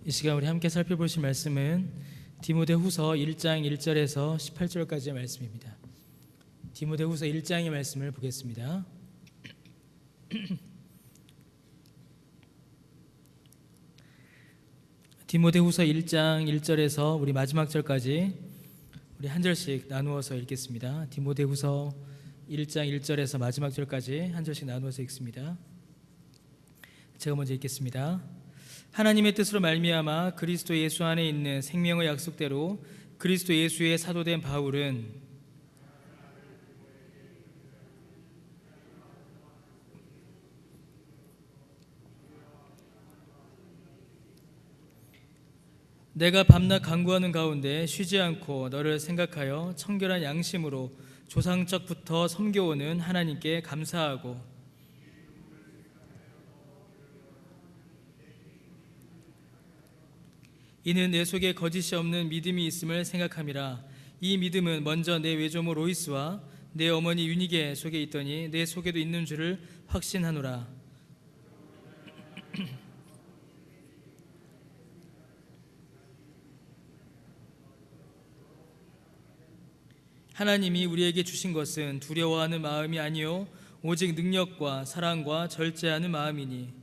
이 시간 우리 함께 살펴보실 말씀은 디모데후서 1장 1절에서 18절까지의 말씀입니다. 디모데후서 1장의 말씀을 보겠습니다. 디모데후서 1장 1절에서 우리 마지막 절까지 우리 한 절씩 나누어서 읽겠습니다. 디모데후서 1장 1절에서 마지막 절까지 한 절씩 나누어서 읽습니다. 제가 먼저 읽겠습니다. 하나님의 뜻으로 말미암아 그리스도 예수 안에 있는 생명의 약속대로 그리스도 예수의 사도된 바울은 내가 밤낮 간구하는 가운데 쉬지 않고 너를 생각하여 청결한 양심으로 조상적부터 섬겨오는 하나님께 감사하고 이는 내 속에 거짓이 없는 믿음이 있음을 생각함이라. 이 믿음은 먼저 내 외조모 로이스와 내 어머니 유니게 속에 있더니 내 속에도 있는 줄을 확신하노라. 하나님이 우리에게 주신 것은 두려워하는 마음이 아니요 오직 능력과 사랑과 절제하는 마음이니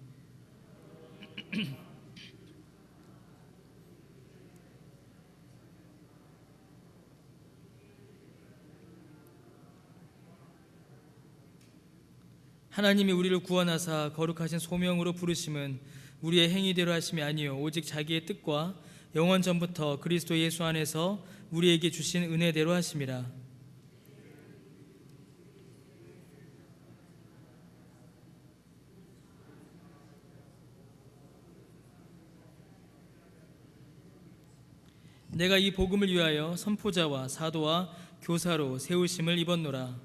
하나님이 우리를 구원하사 거룩하신 소명으로 부르심은 우리의 행위대로 하심이 아니요 오직 자기의 뜻과 영원 전부터 그리스도 예수 안에서 우리에게 주신 은혜대로 하심이라. 내가 이 복음을 위하여 선포자와 사도와 교사로 세우심을 입었노라.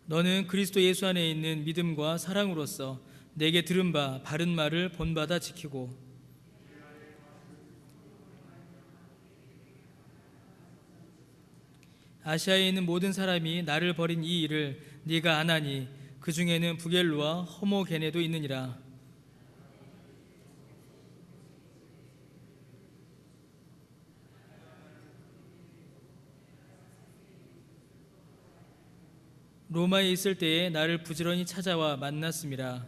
너는 그리스도 예수 안에 있는 믿음과 사랑으로서 내게 들은 바 바른 말을 본받아 지키고 아시아에 있는 모든 사람이 나를 버린 이 일을 네가 아나니 그 중에는 부겔로와 허모게네도 있느니라. 로마에 있을 때에 나를 부지런히 찾아와 만났음이라.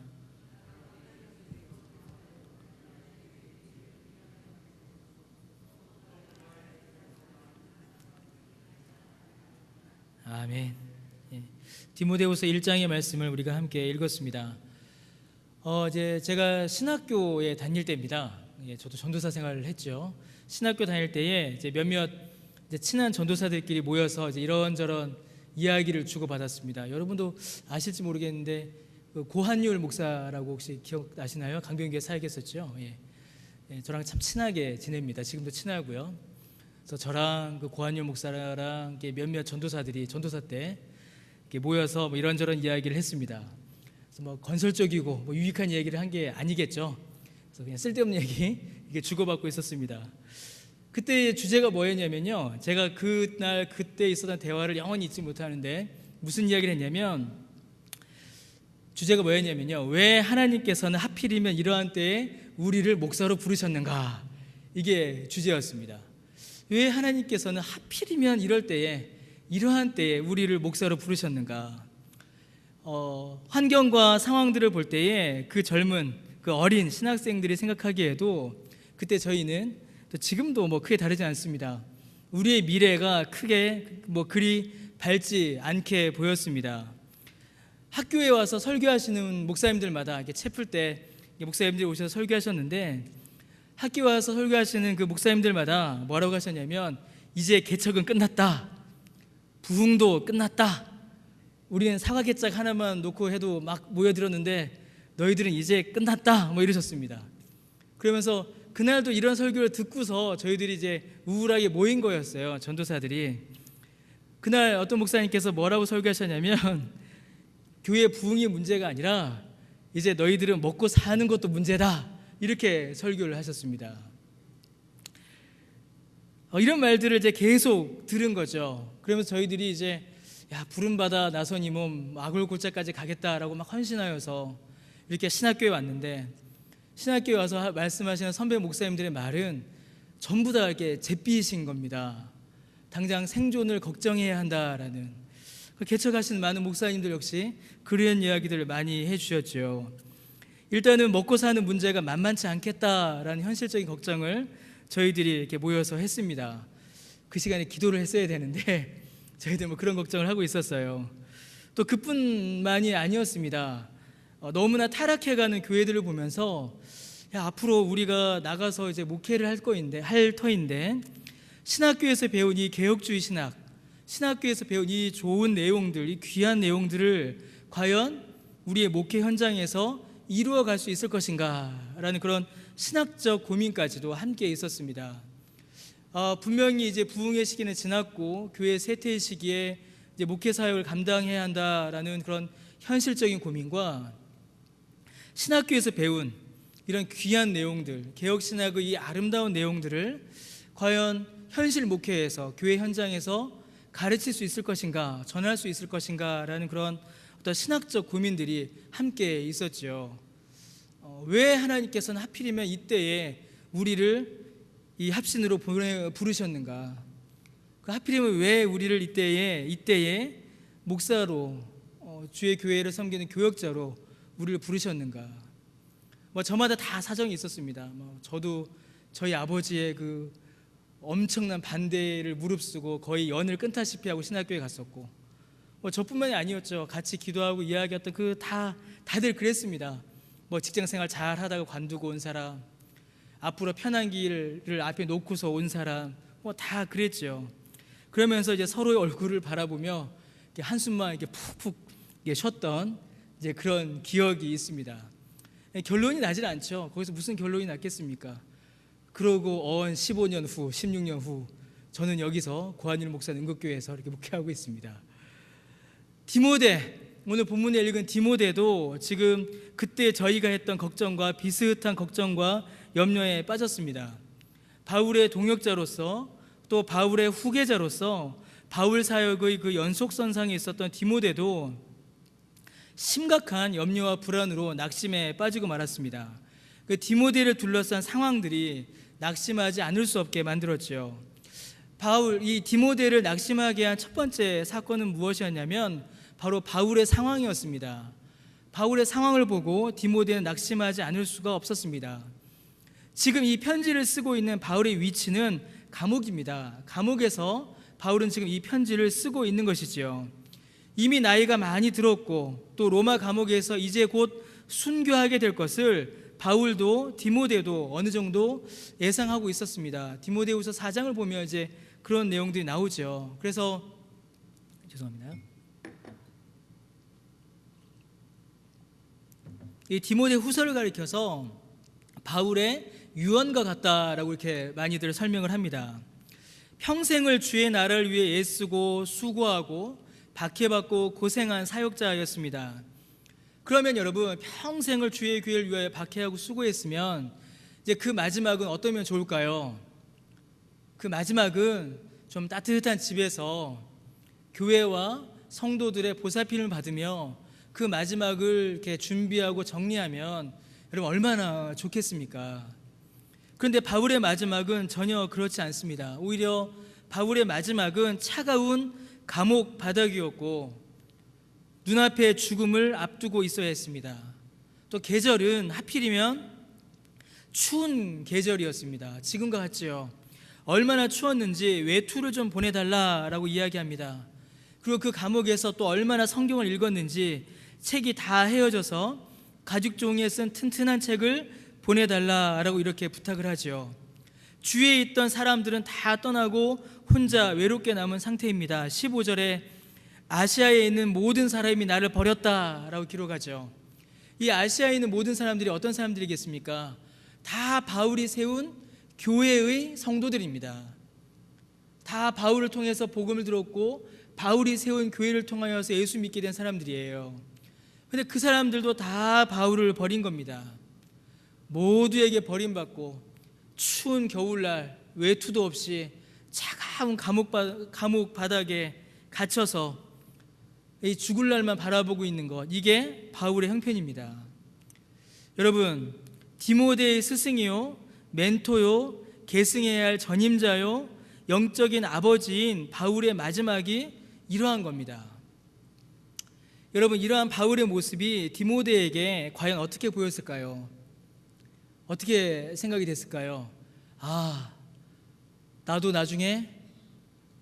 아멘. 디모데후서 1장의 말씀을 우리가 함께 읽었습니다. 이제 제가 신학교에 다닐 때입니다. 저도 전도사 생활을 했죠. 신학교 다닐 때에 이제 몇몇 이제 친한 전도사들끼리 모여서 이제 이런저런 이야기를 주고받았습니다. 여러분도 아실지 모르겠는데 고한율 목사라고 혹시 기억나시나요? 강변교회 사역했었죠. 저랑 참 친하게 지냅니다. 지금도 친하고요. 그래서 저랑 그 고한율 목사랑 몇몇 전도사들이 전도사 때 모여서 이런저런 이야기를 했습니다. 그래서 건설적이고 유익한 이야기를 한 게 아니겠죠. 그래서 그냥 쓸데없는 얘기 이게 주고받고 있었습니다. 그때 주제가 뭐였냐면요, 제가 그날 그때 있었던 대화를 영원히 잊지 못하는데 무슨 이야기를 했냐면, 주제가 뭐였냐면요, 왜 하나님께서는 하필이면 이러한 때에 우리를 목사로 부르셨는가, 이게 주제였습니다. 왜 하나님께서는 하필이면 이럴 때에 이러한 때에 우리를 목사로 부르셨는가. 환경과 상황들을 볼 때에 그 젊은 그 어린 신학생들이 생각하기에도 그때 저희는 또 지금도 크게 다르지 않습니다. 우리의 미래가 크게 그리 밝지 않게 보였습니다. 학교에 와서 설교하시는 목사님들마다 이렇게 채플 때 목사님들이 오셔서 설교하셨는데, 학교에 와서 설교하시는 그 목사님들마다 뭐라고 하셨냐면, 이제 개척은 끝났다, 부흥도 끝났다, 우리는 사과 개짝 하나만 놓고 해도 막 모여들었는데 너희들은 이제 끝났다, 이러셨습니다. 그러면서 그날도 이런 설교를 듣고서 저희들이 이제 우울하게 모인 거였어요. 전도사들이. 그날 어떤 목사님께서 뭐라고 설교하셨냐면, 교회 부흥이 문제가 아니라 이제 너희들은 먹고 사는 것도 문제다, 이렇게 설교를 하셨습니다. 이런 말들을 이제 계속 들은 거죠. 그러면서 저희들이 이제 야, 부름받아 나선 이 몸 아굴골짜까지 가겠다라고 막 헌신하여서 이렇게 신학교에 왔는데, 신학교에 와서 말씀하시는 선배 목사님들의 말은 전부 다 이렇게 잿빛인 겁니다. 당장 생존을 걱정해야 한다라는, 개척하시는 많은 목사님들 역시 그런 이야기들을 많이 해주셨죠. 일단은 먹고 사는 문제가 만만치 않겠다라는 현실적인 걱정을 저희들이 이렇게 모여서 했습니다. 그 시간에 기도를 했어야 되는데 저희들 뭐 그런 걱정을 하고 있었어요. 또 그뿐만이 아니었습니다. 너무나 타락해가는 교회들을 보면서 야, 앞으로 우리가 나가서 이제 목회를 할 터인데 신학교에서 배운 이 개혁주의 신학교에서 배운 이 좋은 내용들, 이 귀한 내용들을 과연 우리의 목회 현장에서 이루어갈 수 있을 것인가라는 그런 신학적 고민까지도 함께 있었습니다. 분명히 이제 부흥의 시기는 지났고 교회 쇠퇴의 시기에 이제 목회 사역을 감당해야 한다라는 그런 현실적인 고민과 신학교에서 배운 이런 귀한 내용들, 개혁 신학의 이 아름다운 내용들을 과연 현실 목회에서, 교회 현장에서 가르칠 수 있을 것인가, 전할 수 있을 것인가라는 그런 어떤 신학적 고민들이 함께 있었죠. 왜 하나님께서는 하필이면 이때에 우리를 이 합신으로 부르셨는가? 하필이면 왜 우리를 이때에 목사로, 주의 교회를 섬기는 교역자로 우리를 부르셨는가? 저마다 다 사정이 있었습니다. 저도 저희 아버지의 그 엄청난 반대를 무릅쓰고 거의 연을 끊다시피 하고 신학교에 갔었고, 저뿐만이 아니었죠. 같이 기도하고 이야기했던 다들 그랬습니다. 직장생활 잘 하다가 관두고 온 사람, 앞으로 편한 길을 앞에 놓고서 온 사람, 다 그랬죠. 그러면서 이제 서로의 얼굴을 바라보며 한숨만 이렇게 푹푹 쉬었던 이제 그런 기억이 있습니다. 결론이 나질 않죠. 거기서 무슨 결론이 났겠습니까? 그러고 15년 후, 16년 후 저는 여기서 고한일 목사 능곡교회에서 이렇게 목회하고 있습니다. 디모데, 오늘 본문에 읽은 디모데도 지금 그때 저희가 했던 걱정과 비슷한 걱정과 염려에 빠졌습니다. 바울의 동역자로서, 또 바울의 후계자로서 바울 사역의 그 연속선상에 있었던 디모데도 심각한 염려와 불안으로 낙심에 빠지고 말았습니다. 그 디모데를 둘러싼 상황들이 낙심하지 않을 수 없게 만들었죠. 이 디모데를 낙심하게 한 첫 번째 사건은 무엇이었냐면 바로 바울의 상황이었습니다. 바울의 상황을 보고 디모데는 낙심하지 않을 수가 없었습니다. 지금 이 편지를 쓰고 있는 바울의 위치는 감옥입니다. 감옥에서 바울은 지금 이 편지를 쓰고 있는 것이지요. 이미 나이가 많이 들었고 또 로마 감옥에서 이제 곧 순교하게 될 것을 바울도 디모데도 어느 정도 예상하고 있었습니다. 디모데후서 4장을 보면 이제 그런 내용들이 나오죠. 그래서 죄송합니다. 이 디모데 후서를 가리켜서 바울의 유언과 같다라고 이렇게 많이들 설명을 합니다. 평생을 주의 나라를 위해 애쓰고 수고하고 박해받고 고생한 사역자였습니다. 그러면 여러분, 평생을 주의 교회를 위하여 박해하고 수고했으면 이제 그 마지막은 어떠면 좋을까요? 그 마지막은 좀 따뜻한 집에서 교회와 성도들의 보살핌을 받으며 그 마지막을 이렇게 준비하고 정리하면 여러분 얼마나 좋겠습니까? 그런데 바울의 마지막은 전혀 그렇지 않습니다. 오히려 바울의 마지막은 차가운 감옥 바닥이었고 눈앞에 죽음을 앞두고 있어야 했습니다. 또 계절은 하필이면 추운 계절이었습니다. 지금과 같지요. 얼마나 추웠는지 외투를 좀 보내달라라고 이야기합니다. 그리고 그 감옥에서 또 얼마나 성경을 읽었는지 책이 다 헤어져서 가죽 종이에 쓴 튼튼한 책을 보내달라라고 이렇게 부탁을 하죠. 주위에 있던 사람들은 다 떠나고 혼자 외롭게 남은 상태입니다. 15절에 아시아에 있는 모든 사람이 나를 버렸다라고 기록하죠. 이 아시아에 있는 모든 사람들이 어떤 사람들이겠습니까? 다 바울이 세운 교회의 성도들입니다. 다 바울을 통해서 복음을 들었고 바울이 세운 교회를 통하여서 예수 믿게 된 사람들이에요. 그런데 그 사람들도 다 바울을 버린 겁니다. 모두에게 버림받고 추운 겨울날 외투도 없이 차가운 감옥 바닥에 갇혀서 이 죽을 날만 바라보고 있는 것, 이게 바울의 형편입니다. 여러분, 디모데의 스승이요, 멘토요, 계승해야 할 전임자요, 영적인 아버지인 바울의 마지막이 이러한 겁니다. 여러분, 이러한 바울의 모습이 디모데에게 과연 어떻게 보였을까요? 어떻게 생각이 됐을까요? 아, 나도 나중에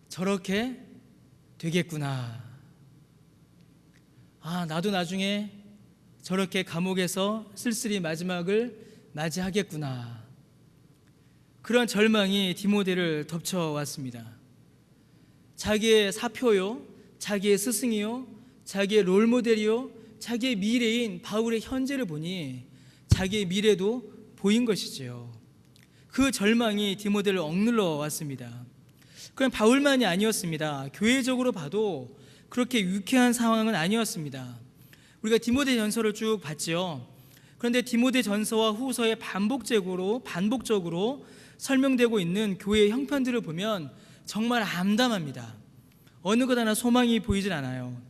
저렇게 되겠구나. 아, 나도 나중에 저렇게 감옥에서 쓸쓸히 마지막을 맞이하겠구나. 그런 절망이 디모데를 덮쳐왔습니다. 자기의 사표요, 자기의 스승이요, 자기의 롤모델이요, 자기의 미래인 바울의 현재를 보니 자기의 미래도 보인 것이지요. 그 절망이 디모데를 억눌러 왔습니다. 그럼 바울만이 아니었습니다. 교회적으로 봐도 그렇게 유쾌한 상황은 아니었습니다. 우리가 디모데 전서를 쭉 봤지요. 그런데 디모데 전서와 후서에 반복적으로 설명되고 있는 교회의 형편들을 보면 정말 암담합니다. 어느 것 하나 소망이 보이질 않아요.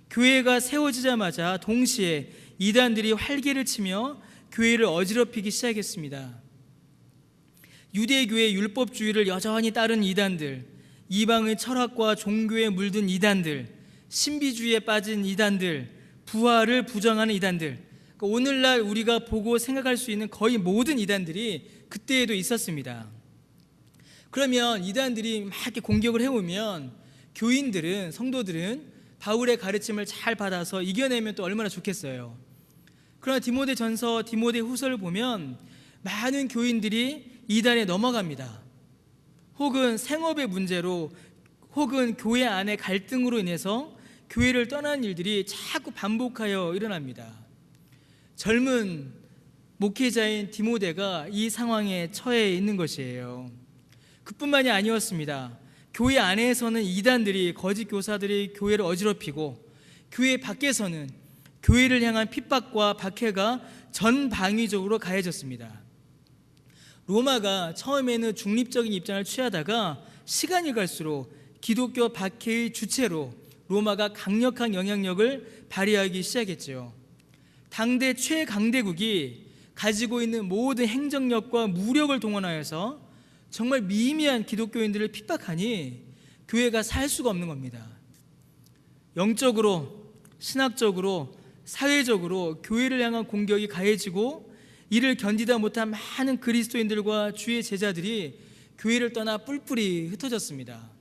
교회가 세워지자마자 동시에 이단들이 활개를 치며 교회를 어지럽히기 시작했습니다. 유대교의 율법주의를 여전히 따른 이단들, 이방의 철학과 종교에 물든 이단들, 신비주의에 빠진 이단들, 부활을 부정하는 이단들, 오늘날 우리가 보고 생각할 수 있는 거의 모든 이단들이 그때에도 있었습니다. 그러면 이단들이 막 이렇게 공격을 해오면 교인들은, 성도들은 바울의 가르침을 잘 받아서 이겨내면 또 얼마나 좋겠어요. 그러나 디모데 전서, 디모데 후서를 보면 많은 교인들이 이단에 넘어갑니다. 혹은 생업의 문제로, 혹은 교회 안의 갈등으로 인해서 교회를 떠나는 일들이 자꾸 반복하여 일어납니다. 젊은 목회자인 디모데가 이 상황에 처해 있는 것이에요. 그뿐만이 아니었습니다. 교회 안에서는 이단들이, 거짓 교사들이 교회를 어지럽히고, 교회 밖에서는 교회를 향한 핍박과 박해가 전방위적으로 가해졌습니다. 로마가 처음에는 중립적인 입장을 취하다가 시간이 갈수록 기독교 박해의 주체로 로마가 강력한 영향력을 발휘하기 시작했죠. 당대 최강대국이 가지고 있는 모든 행정력과 무력을 동원하여서 정말 미미한 기독교인들을 핍박하니 교회가 살 수가 없는 겁니다. 영적으로, 신학적으로, 사회적으로 교회를 향한 공격이 가해지고, 이를 견디다 못한 많은 그리스도인들과 주의 제자들이 교회를 떠나 뿔뿔이 흩어졌습니다.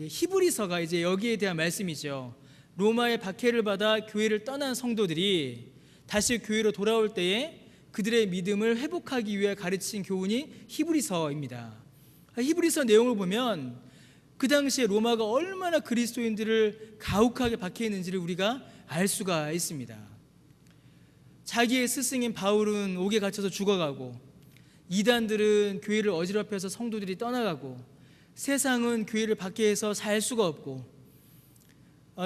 히브리서가 이제 여기에 대한 말씀이죠. 로마의 박해를 받아 교회를 떠난 성도들이 다시 교회로 돌아올 때에 그들의 믿음을 회복하기 위해 가르친 교훈이 히브리서입니다. 히브리서 내용을 보면 그 당시에 로마가 얼마나 그리스도인들을 가혹하게 박해했는지를 우리가 알 수가 있습니다. 자기의 스승인 바울은 옥에 갇혀서 죽어가고, 이단들은 교회를 어지럽혀서 성도들이 떠나가고, 세상은 교회를 박해해서 살 수가 없고,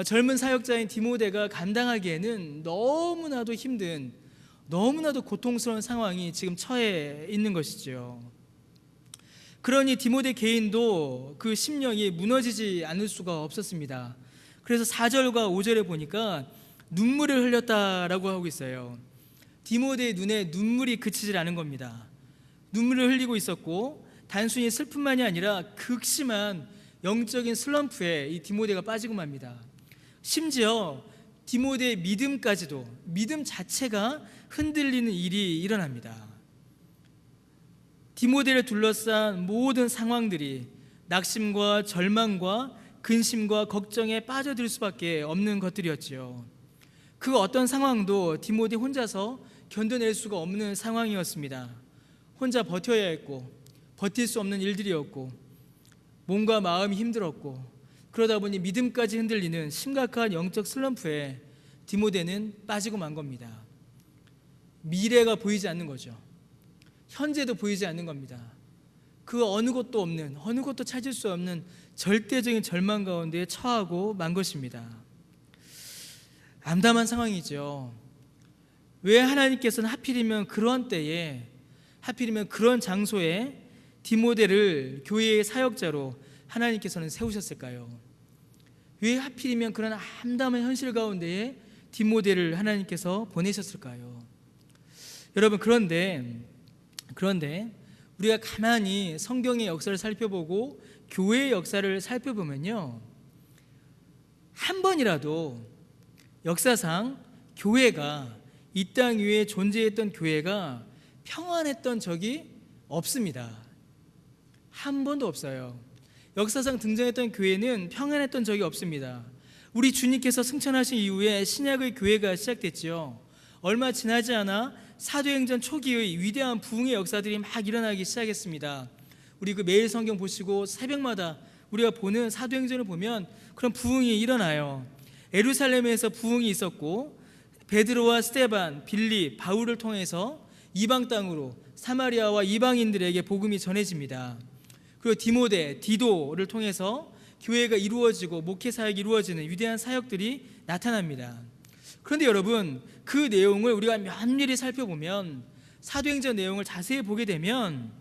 젊은 사역자인 디모데가 감당하기에는 너무나도 힘든, 너무나도 고통스러운 상황이 지금 처해 있는 것이죠. 그러니 디모데 개인도 그 심령이 무너지지 않을 수가 없었습니다. 그래서 4절과 5절에 보니까 눈물을 흘렸다라고 하고 있어요. 디모데의 눈에 눈물이 그치질 않은 겁니다. 눈물을 흘리고 있었고, 단순히 슬픔만이 아니라 극심한 영적인 슬럼프에 이 디모데가 빠지고 맙니다. 심지어 디모데의 믿음까지도, 믿음 자체가 흔들리는 일이 일어납니다. 디모데를 둘러싼 모든 상황들이 낙심과 절망과 근심과 걱정에 빠져들 수밖에 없는 것들이었지요. 그 어떤 상황도 디모데 혼자서 견뎌낼 수가 없는 상황이었습니다. 혼자 버텨야 했고, 버틸 수 없는 일들이었고, 몸과 마음이 힘들었고, 그러다 보니 믿음까지 흔들리는 심각한 영적 슬럼프에 디모데는 빠지고 만 겁니다. 미래가 보이지 않는 거죠. 현재도 보이지 않는 겁니다. 그 어느 것도 없는, 어느 것도 찾을 수 없는 절대적인 절망 가운데 처하고 만 것입니다. 암담한 상황이죠. 왜 하나님께서는 하필이면 그런 때에, 하필이면 그런 장소에 디모데를 교회의 사역자로, 하나님께서는 세우셨을까요? 왜 하필이면 그런 암담한 현실 가운데에 디모데를 하나님께서 보내셨을까요? 여러분, 그런데 우리가 가만히 성경의 역사를 살펴보고 교회의 역사를 살펴보면요, 한 번이라도 역사상 교회가, 이 땅 위에 존재했던 교회가 평안했던 적이 없습니다. 한 번도 없어요. 역사상 등장했던 교회는 평안했던 적이 없습니다. 우리 주님께서 승천하신 이후에 신약의 교회가 시작됐지요. 얼마 지나지 않아 사도행전 초기의 위대한 부흥의 역사들이 막 일어나기 시작했습니다. 우리 그 매일 성경 보시고 새벽마다 우리가 보는 사도행전을 보면 그런 부흥이 일어나요. 예루살렘에서 부흥이 있었고, 베드로와 스데반, 빌립, 바울을 통해서 이방 땅으로 사마리아와 이방인들에게 복음이 전해집니다. 그리고 디모데, 디도를 통해서 교회가 이루어지고 목회 사역이 이루어지는 위대한 사역들이 나타납니다. 그런데 여러분, 그 내용을 우리가 면밀히 살펴보면, 사도행전 내용을 자세히 보게 되면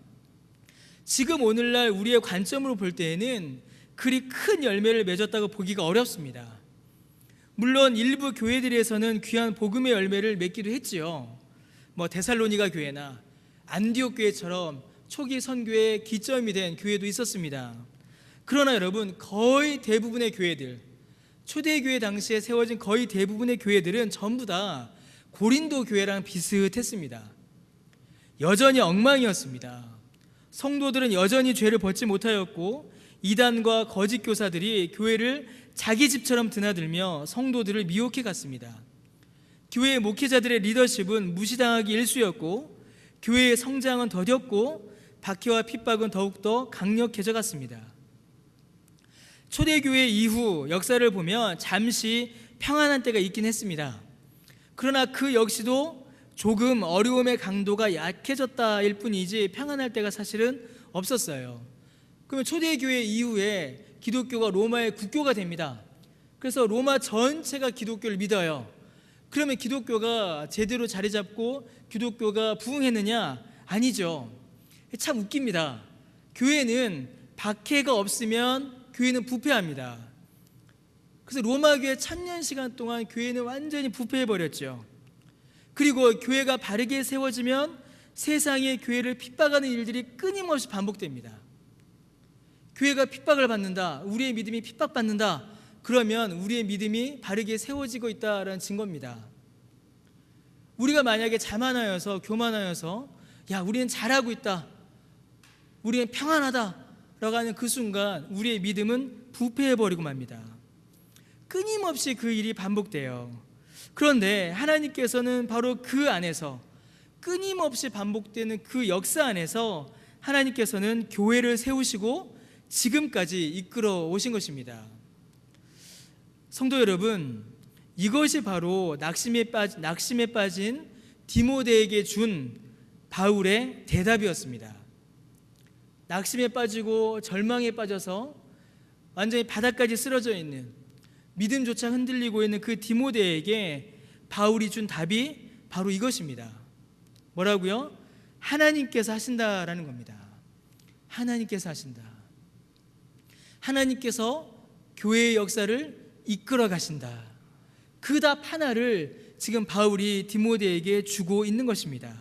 지금 오늘날 우리의 관점으로 볼 때에는 그리 큰 열매를 맺었다고 보기가 어렵습니다. 물론 일부 교회들에서는 귀한 복음의 열매를 맺기도 했지요. 데살로니가 교회나 안디옥 교회처럼 초기 선교의 기점이 된 교회도 있었습니다. 그러나 여러분, 거의 대부분의 교회들, 초대교회 당시에 세워진 거의 대부분의 교회들은 전부 다 고린도 교회랑 비슷했습니다. 여전히 엉망이었습니다. 성도들은 여전히 죄를 벗지 못하였고, 이단과 거짓 교사들이 교회를 자기 집처럼 드나들며 성도들을 미혹해 갔습니다. 교회의 목회자들의 리더십은 무시당하기 일쑤였고, 교회의 성장은 더뎠고, 박해와 핍박은 더욱더 강력해져 갔습니다. 초대교회 이후 역사를 보면 잠시 평안한 때가 있긴 했습니다. 그러나 그 역시도 조금 어려움의 강도가 약해졌다일 뿐이지 평안할 때가 사실은 없었어요. 그러면 초대교회 이후에 기독교가 로마의 국교가 됩니다. 그래서 로마 전체가 기독교를 믿어요. 그러면 기독교가 제대로 자리 잡고 기독교가 부흥했느냐? 아니죠. 참 웃깁니다. 교회는 박해가 없으면 교회는 부패합니다. 그래서 로마 교회 1000년 동안 교회는 완전히 부패해버렸죠. 그리고 교회가 바르게 세워지면 세상에 교회를 핍박하는 일들이 끊임없이 반복됩니다. 교회가 핍박을 받는다, 우리의 믿음이 핍박받는다, 그러면 우리의 믿음이 바르게 세워지고 있다는 증거입니다. 우리가 만약에 자만하여서 교만하여서 야, 우리는 잘하고 있다, 우리는 평안하다 라고 하는 그 순간 우리의 믿음은 부패해버리고 맙니다. 끊임없이 그 일이 반복돼요. 그런데 하나님께서는 바로 그 안에서, 끊임없이 반복되는 그 역사 안에서 하나님께서는 교회를 세우시고 지금까지 이끌어 오신 것입니다. 성도 여러분, 이것이 바로 낙심에 빠진 디모데에게 준 바울의 대답이었습니다. 낙심에 빠지고 절망에 빠져서 완전히 바닥까지 쓰러져 있는, 믿음조차 흔들리고 있는 그 디모데에게 바울이 준 답이 바로 이것입니다. 뭐라고요? 하나님께서 하신다라는 겁니다. 하나님께서 하신다. 하나님께서 교회의 역사를 이끌어 가신다. 그 답 하나를 지금 바울이 디모데에게 주고 있는 것입니다.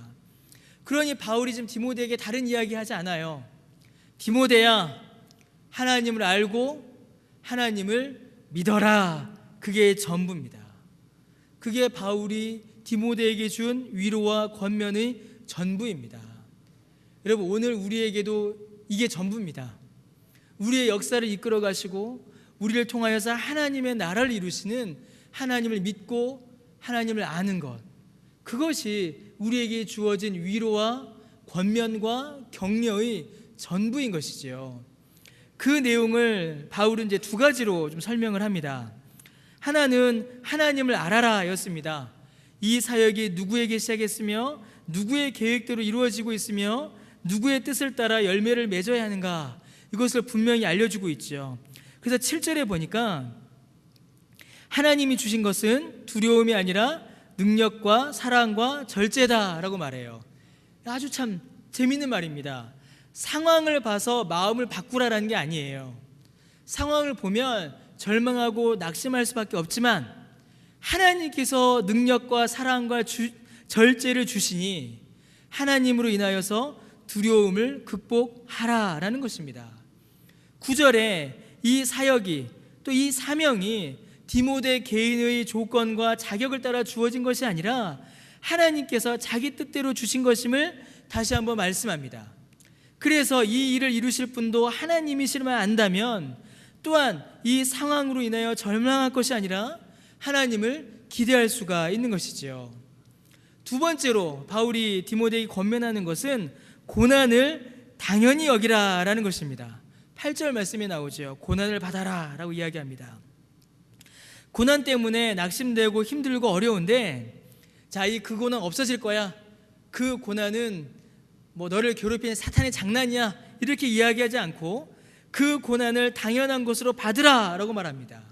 그러니 바울이 지금 디모데에게 다른 이야기 하지 않아요. 디모데야, 하나님을 알고 하나님을 믿어라. 그게 전부입니다. 그게 바울이 디모데에게 준 위로와 권면의 전부입니다. 여러분, 오늘 우리에게도 이게 전부입니다. 우리의 역사를 이끌어 가시고 우리를 통하여서 하나님의 나라를 이루시는 하나님을 믿고 하나님을 아는 것, 그것이 우리에게 주어진 위로와 권면과 격려의 전부인 것이지요. 그 내용을 바울은 이제 두 가지로 좀 설명을 합니다. 하나는 하나님을 알아라 였습니다. 이 사역이 누구에게 시작했으며 누구의 계획대로 이루어지고 있으며 누구의 뜻을 따라 열매를 맺어야 하는가, 이것을 분명히 알려주고 있죠. 그래서 7절에 보니까 하나님이 주신 것은 두려움이 아니라 능력과 사랑과 절제다라고 말해요. 아주 참 재밌는 말입니다. 상황을 봐서 마음을 바꾸라라는 게 아니에요. 상황을 보면 절망하고 낙심할 수밖에 없지만 하나님께서 능력과 사랑과 절제를 주시니 하나님으로 인하여서 두려움을 극복하라라는 것입니다. 9절에 이 사역이 또 이 사명이 디모데 개인의 조건과 자격을 따라 주어진 것이 아니라 하나님께서 자기 뜻대로 주신 것임을 다시 한번 말씀합니다. 그래서 이 일을 이루실 분도 하나님이시만 안다면 또한 이 상황으로 인하여 절망할 것이 아니라 하나님을 기대할 수가 있는 것이지요. 두 번째로 바울이 디모데에게 권면하는 것은 고난을 당연히 여기라라는 것입니다. 8절 말씀에 나오죠. 고난을 받아라 라고 이야기합니다. 고난 때문에 낙심되고 힘들고 어려운데 그 고난 없어질 거야. 그 고난은 너를 괴롭히는 사탄의 장난이야 이렇게 이야기하지 않고 그 고난을 당연한 것으로 받으라 라고 말합니다.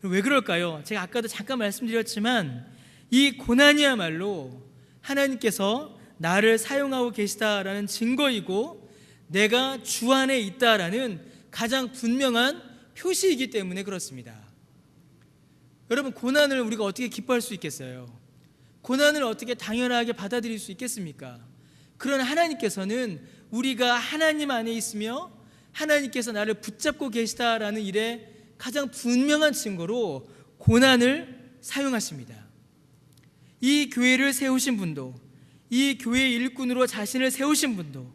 왜 그럴까요? 제가 아까도 잠깐 말씀드렸지만 이 고난이야말로 하나님께서 나를 사용하고 계시다라는 증거이고 내가 주 안에 있다라는 가장 분명한 표시이기 때문에 그렇습니다. 여러분, 고난을 우리가 어떻게 기뻐할 수 있겠어요? 고난을 어떻게 당연하게 받아들일 수 있겠습니까? 그러나 하나님께서는 우리가 하나님 안에 있으며 하나님께서 나를 붙잡고 계시다라는 일에 가장 분명한 증거로 고난을 사용하십니다. 이 교회를 세우신 분도, 이 교회의 일꾼으로 자신을 세우신 분도,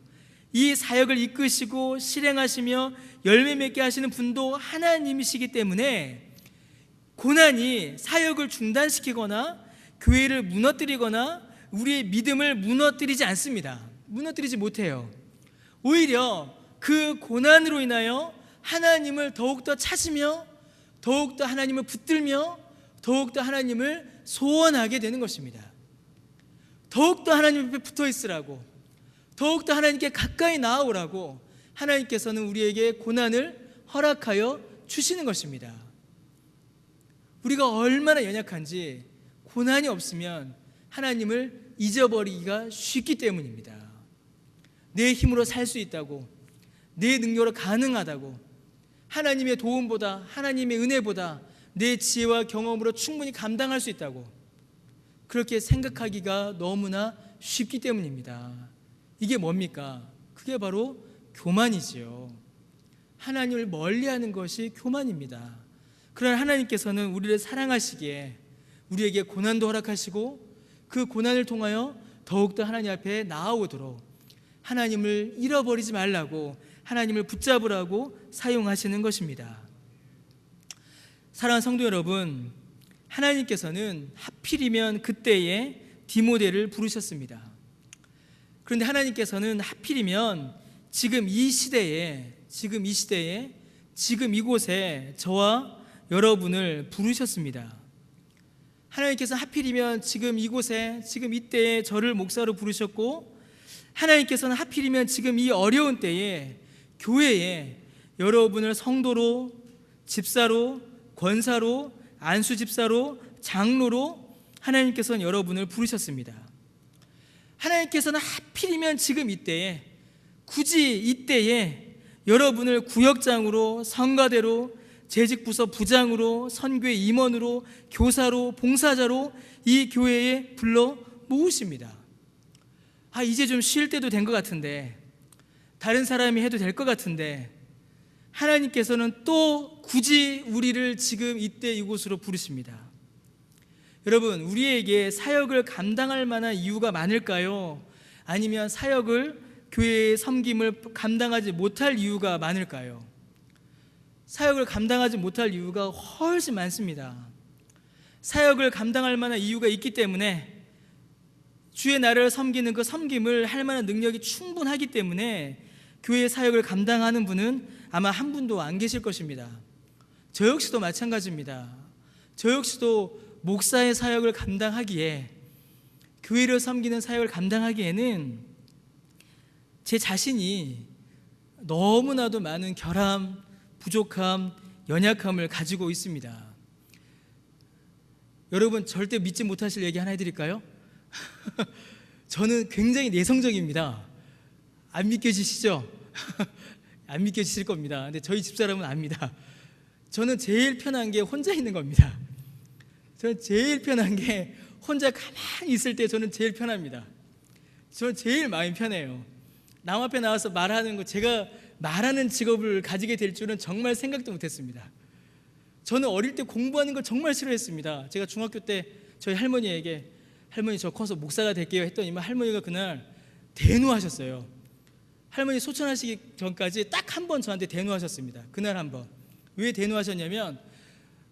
이 사역을 이끄시고 실행하시며 열매 맺게 하시는 분도 하나님이시기 때문에 고난이 사역을 중단시키거나 교회를 무너뜨리거나 우리의 믿음을 무너뜨리지 않습니다. 무너뜨리지 못해요. 오히려 그 고난으로 인하여 하나님을 더욱더 찾으며 더욱더 하나님을 붙들며 더욱더 하나님을 소원하게 되는 것입니다. 더욱더 하나님 앞에 붙어 있으라고, 더욱더 하나님께 가까이 나아오라고 하나님께서는 우리에게 고난을 허락하여 주시는 것입니다. 우리가 얼마나 연약한지 고난이 없으면 하나님을 잊어버리기가 쉽기 때문입니다. 내 힘으로 살 수 있다고, 내 능력으로 가능하다고, 하나님의 도움보다, 하나님의 은혜보다 내 지혜와 경험으로 충분히 감당할 수 있다고 그렇게 생각하기가 너무나 쉽기 때문입니다. 이게 뭡니까? 그게 바로 교만이지요. 하나님을 멀리하는 것이 교만입니다. 그러나 하나님께서는 우리를 사랑하시기에 우리에게 고난도 허락하시고 그 고난을 통하여 더욱더 하나님 앞에 나아오도록 하나님을 잃어버리지 말라고, 하나님을 붙잡으라고 사용하시는 것입니다. 사랑하는 성도 여러분, 하나님께서는 하필이면 그때에 디모데를 부르셨습니다. 그런데 하나님께서는 하필이면 지금 이 시대에, 지금 이곳에 저와 여러분을 부르셨습니다. 하나님께서 하필이면 지금 이곳에, 지금 이때에 저를 목사로 부르셨고, 하나님께서는 하필이면 지금 이 어려운 때에 교회에 여러분을 성도로, 집사로, 권사로, 안수집사로, 장로로 하나님께서는 여러분을 부르셨습니다. 하나님께서는 하필이면 지금 이때에, 굳이 이때에 여러분을 구역장으로, 성가대로, 재직부서 부장으로, 선교회 임원으로, 교사로, 봉사자로 이 교회에 불러 모으십니다. 이제 좀 쉴 때도 된 것 같은데, 다른 사람이 해도 될 것 같은데, 하나님께서는 또 굳이 우리를 지금 이때 이곳으로 부르십니다. 여러분, 우리에게 사역을 감당할 만한 이유가 많을까요? 아니면 사역을, 교회의 섬김을 감당하지 못할 이유가 많을까요? 사역을 감당하지 못할 이유가 훨씬 많습니다. 사역을 감당할 만한 이유가 있기 때문에, 주의 나라를 섬기는 그 섬김을 할 만한 능력이 충분하기 때문에 교회의 사역을 감당하는 분은 아마 한 분도 안 계실 것입니다. 저 역시도 마찬가지입니다. 저 역시도 목사의 사역을 감당하기에, 교회를 섬기는 사역을 감당하기에는 제 자신이 너무나도 많은 결함, 부족함, 연약함을 가지고 있습니다. 여러분, 절대 믿지 못하실 얘기 하나 해드릴까요? 저는 굉장히 내성적입니다. 안 믿겨지시죠? 안 믿겨지실 겁니다. 근데 저희 집사람은 압니다. 저는 제일 편한 게 혼자 있는 겁니다. 저는 제일 편한 게 혼자 가만히 있을 때 저는 제일 편합니다. 저는 제일 마음이 편해요. 남 앞에 나와서 말하는 거, 제가 말하는 직업을 가지게 될 줄은 정말 생각도 못했습니다. 저는 어릴 때 공부하는 걸 정말 싫어했습니다. 제가 중학교 때 저희 할머니에게 할머니 저 커서 목사가 될게요 했더니만 할머니가 그날 대노하셨어요. 할머니 소천하시기 전까지 딱 한 번 저한테 대노하셨습니다. 그날 한 번. 왜 대노하셨냐면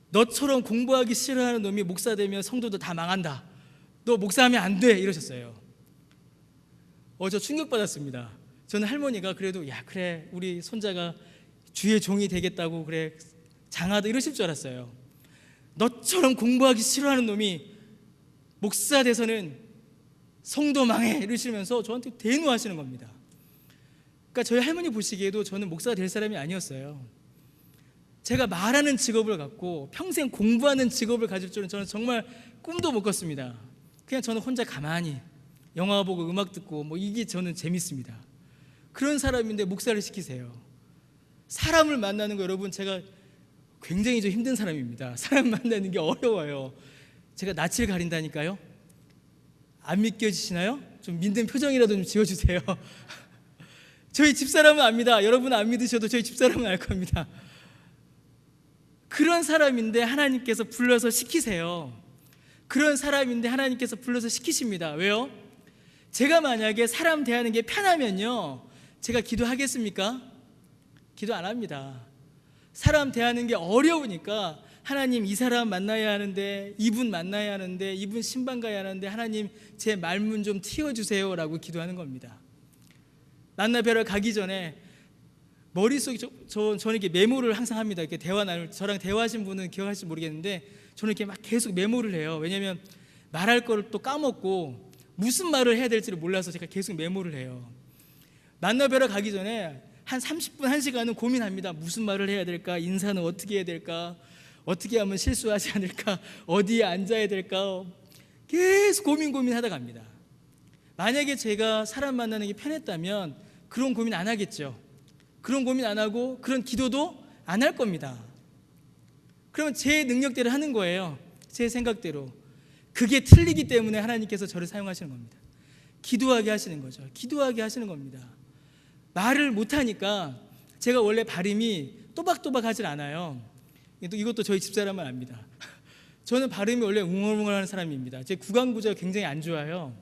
너처럼 공부하기 싫어하는 놈이 목사 되면 성도도 다 망한다. 너 목사하면 안 돼 이러셨어요. 저 충격받았습니다. 저는 할머니가 그래도 야 그래 우리 손자가 주의 종이 되겠다고 그래 장하다 이러실 줄 알았어요. 너처럼 공부하기 싫어하는 놈이 목사 돼서는 성도 망해 이러시면서 저한테 대노하시는 겁니다. 그러니까 저희 할머니 보시기에도 저는 목사가 될 사람이 아니었어요. 제가 말하는 직업을 갖고 평생 공부하는 직업을 가질 줄은 저는 정말 꿈도 못 꿨습니다. 그냥 저는 혼자 가만히 영화 보고 음악 듣고 뭐 이게 저는 재밌습니다. 그런 사람인데 목사를 시키세요. 사람을 만나는 거 여러분 제가 굉장히 좀 힘든 사람입니다. 사람 만나는 게 어려워요. 제가 낯을 가린다니까요. 안 믿겨지시나요? 좀 믿는 표정이라도 좀 지어주세요. 저희 집사람은 압니다. 여러분 안 믿으셔도 저희 집사람은 알 겁니다. 그런 사람인데 하나님께서 불러서 시키세요. 그런 사람인데 하나님께서 불러서 시키십니다. 왜요? 제가 만약에 사람 대하는 게 편하면요 제가 기도하겠습니까? 기도 안 합니다. 사람 대하는 게 어려우니까 하나님 이 사람 만나야 하는데 이분 만나야 하는데 이분 신방 가야 하는데 하나님 제 말문 좀 틔워주세요 라고 기도하는 겁니다. 만나 뵈러 가기 전에 머릿속에 저는 이렇게 메모를 항상 합니다. 이렇게 저랑 대화하신 분은 기억하실지 모르겠는데 저는 이렇게 막 계속 메모를 해요. 왜냐하면 말할 거를 또 까먹고 무슨 말을 해야 될지를 몰라서 제가 계속 메모를 해요. 만나 뵈러 가기 전에 한 30분, 1시간은 고민합니다. 무슨 말을 해야 될까? 인사는 어떻게 해야 될까? 어떻게 하면 실수하지 않을까? 어디에 앉아야 될까? 계속 고민하다 갑니다. 만약에 제가 사람 만나는 게 편했다면 그런 고민 안 하겠죠. 그런 고민 안 하고 그런 기도도 안 할 겁니다. 그러면 제 능력대로 하는 거예요. 제 생각대로. 그게 틀리기 때문에 하나님께서 저를 사용하시는 겁니다. 기도하게 하시는 거죠. 기도하게 하시는 겁니다. 말을 못하니까 제가 원래 발음이 또박또박 하질 않아요. 이것도 저희 집사람은 압니다. 저는 발음이 원래 웅얼웅얼하는 사람입니다. 제 구강구조가 굉장히 안 좋아요.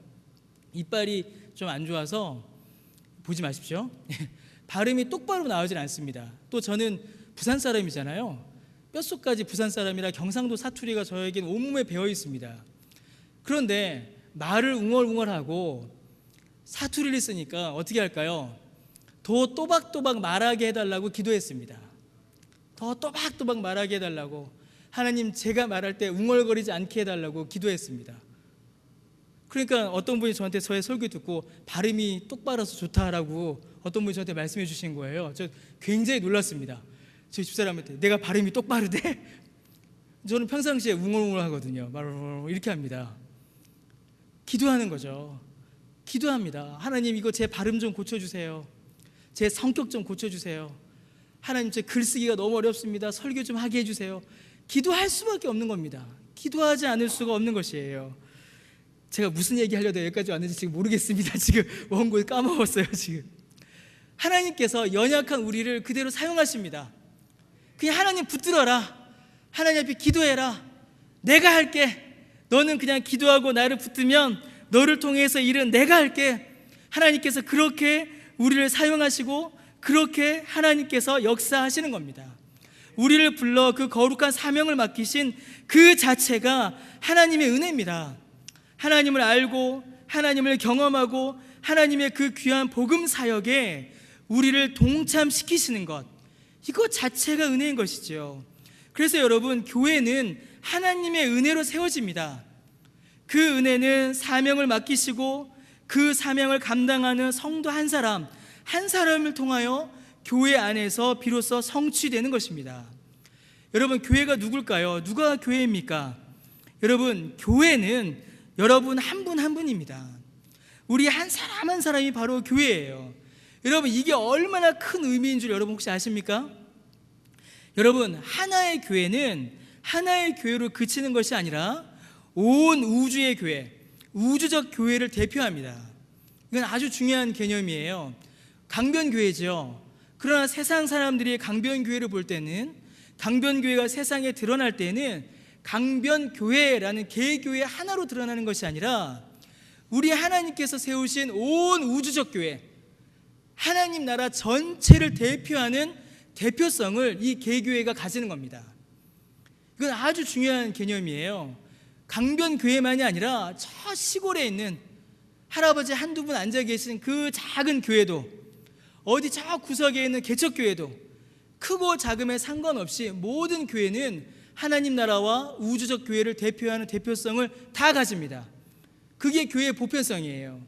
이빨이 좀 안 좋아서 보지 마십시오. 발음이 똑바로 나오질 않습니다. 또 저는 부산 사람이잖아요. 뼛속까지 부산 사람이라 경상도 사투리가 저에게는 온몸에 배어 있습니다. 그런데 말을 웅얼웅얼하고 사투리를 쓰니까 어떻게 할까요? 더 또박또박 말하게 해달라고 기도했습니다. 더 또박또박 말하게 해달라고, 하나님 제가 말할 때 웅얼거리지 않게 해달라고 기도했습니다. 그러니까 어떤 분이 저한테 저의 설교 듣고 발음이 똑바라서 좋다라고 어떤 분이 저한테 말씀해 주신 거예요. 저 굉장히 놀랐습니다. 저희 집사람한테 내가 발음이 똑바르대? 저는 평상시에 웅얼웅얼 하거든요. 이렇게 합니다. 기도하는 거죠. 기도합니다. 하나님 이거 제 발음 좀 고쳐주세요. 제 성격 좀 고쳐주세요. 하나님 제 글쓰기가 너무 어렵습니다. 설교 좀 하게 해주세요. 기도할 수밖에 없는 겁니다. 기도하지 않을 수가 없는 것이에요. 제가 무슨 얘기 하려다 여기까지 왔는지 지금 모르겠습니다. 지금 원고 까먹었어요. 지금 하나님께서 연약한 우리를 그대로 사용하십니다. 그냥 하나님 붙들어라. 하나님 앞에 기도해라. 내가 할게. 너는 그냥 기도하고 나를 붙들면 너를 통해서 일은 내가 할게. 하나님께서 그렇게 우리를 사용하시고 그렇게 하나님께서 역사하시는 겁니다. 우리를 불러 그 거룩한 사명을 맡기신 그 자체가 하나님의 은혜입니다. 하나님을 알고 하나님을 경험하고 하나님의 그 귀한 복음 사역에 우리를 동참시키시는 것, 이거 자체가 은혜인 것이죠. 그래서 여러분, 교회는 하나님의 은혜로 세워집니다. 그 은혜는 사명을 맡기시고 그 사명을 감당하는 성도 한 사람을 통하여 교회 안에서 비로소 성취되는 것입니다. 여러분, 교회가 누굴까요? 누가 교회입니까? 여러분, 교회는 여러분 한 분 한 분입니다. 우리 한 사람 한 사람이 바로 교회예요. 여러분, 이게 얼마나 큰 의미인 줄 여러분 혹시 아십니까? 여러분, 하나의 교회는 하나의 교회로 그치는 것이 아니라 온 우주의 교회, 우주적 교회를 대표합니다. 이건 아주 중요한 개념이에요. 강변교회죠. 그러나 세상 사람들이 강변교회를 볼 때는, 강변교회가 세상에 드러날 때는 강변교회라는 개교회 하나로 드러나는 것이 아니라 우리 하나님께서 세우신 온 우주적 교회, 하나님 나라 전체를 대표하는 대표성을 이 개교회가 가지는 겁니다. 이건 아주 중요한 개념이에요. 강변교회만이 아니라 저 시골에 있는 할아버지 한두 분 앉아 계신 그 작은 교회도, 어디 저 구석에 있는 개척교회도, 크고 작음에 상관없이 모든 교회는 하나님 나라와 우주적 교회를 대표하는 대표성을 다 가집니다. 그게 교회의 보편성이에요.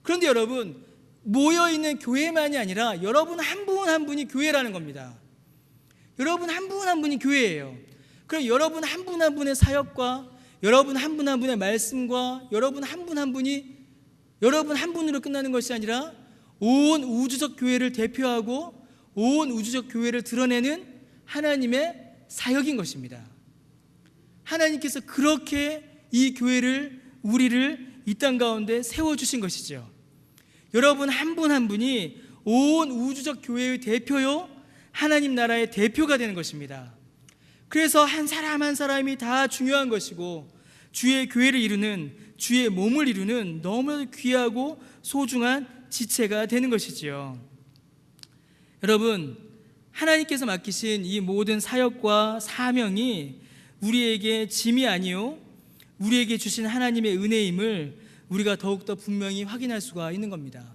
그런데 여러분, 모여있는 교회만이 아니라 여러분 한 분 한 분이 교회라는 겁니다. 여러분 한 분 한 분이 교회예요. 그럼 여러분 한 분 한 분의 사역과 여러분 한 분 한 분의 말씀과 여러분 한 분 한 분이 여러분 한 분으로 끝나는 것이 아니라 온 우주적 교회를 대표하고 온 우주적 교회를 드러내는 하나님의 사역인 것입니다. 하나님께서 그렇게 이 교회를, 우리를 이 땅 가운데 세워주신 것이죠. 여러분 한 분 한 분이 온 우주적 교회의 대표요, 하나님 나라의 대표가 되는 것입니다. 그래서 한 사람 한 사람이 다 중요한 것이고, 주의 교회를 이루는, 주의 몸을 이루는 너무나도 귀하고 소중한 지체가 되는 것이지요. 여러분, 하나님께서 맡기신 이 모든 사역과 사명이 우리에게 짐이 아니요, 우리에게 주신 하나님의 은혜임을 우리가 더욱더 분명히 확인할 수가 있는 겁니다.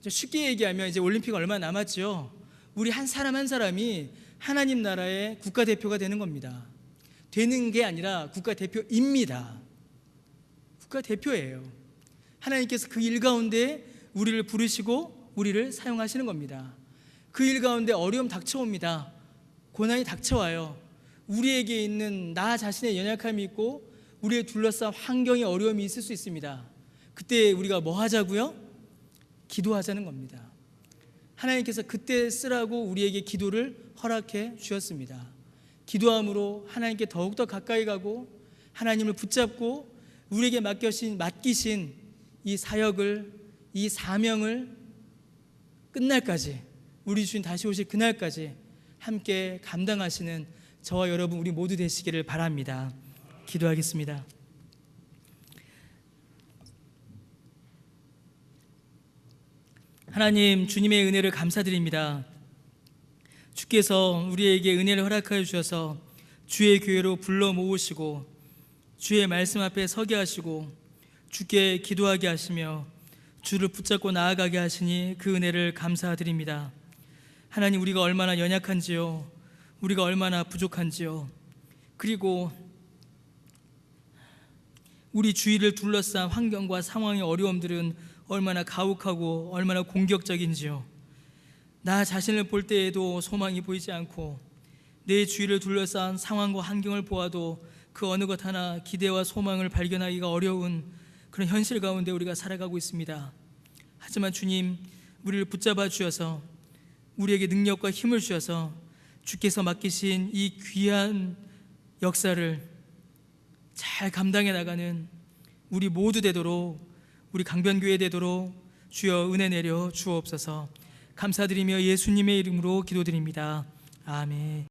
쉽게 얘기하면 이제 올림픽 얼마 남았죠. 우리 한 사람 한 사람이 하나님 나라의 국가대표가 되는 겁니다. 되는 게 아니라 국가대표입니다. 국가대표예요. 하나님께서 그 일 가운데 우리를 부르시고 우리를 사용하시는 겁니다. 그 일 가운데 어려움 닥쳐옵니다. 고난이 닥쳐와요. 우리에게 있는 나 자신의 연약함이 있고 우리의 둘러싼 환경의 어려움이 있을 수 있습니다. 그때 우리가 뭐 하자고요? 기도하자는 겁니다. 하나님께서 그때 쓰라고 우리에게 기도를 허락해 주셨습니다. 기도함으로 하나님께 더욱더 가까이 가고 하나님을 붙잡고 우리에게 맡기신 이 사역을, 이 사명을 끝날까지, 우리 주인 다시 오실 그날까지 함께 감당하시는 저와 여러분 우리 모두 되시기를 바랍니다. 기도하겠습니다. 하나님, 주님의 은혜를 감사드립니다. 주께서 우리에게 은혜를 허락하여 주셔서 주의 교회로 불러 모으시고 주의 말씀 앞에 서게 하시고 주께 기도하게 하시며 주를 붙잡고 나아가게 하시니 그 은혜를 감사드립니다. 하나님, 우리가 얼마나 연약한지요, 우리가 얼마나 부족한지요, 그리고 우리 주위를 둘러싼 환경과 상황의 어려움들은 얼마나 가혹하고 얼마나 공격적인지요. 나 자신을 볼 때에도 소망이 보이지 않고 내 주위를 둘러싼 상황과 환경을 보아도 그 어느 것 하나 기대와 소망을 발견하기가 어려운 그런 현실 가운데 우리가 살아가고 있습니다. 하지만 주님, 우리를 붙잡아 주셔서 우리에게 능력과 힘을 주셔서 주께서 맡기신 이 귀한 역사를 잘 감당해 나가는 우리 모두 되도록, 우리 강변교회 되도록 주여 은혜 내려 주옵소서. 감사드리며 예수님의 이름으로 기도드립니다. 아멘.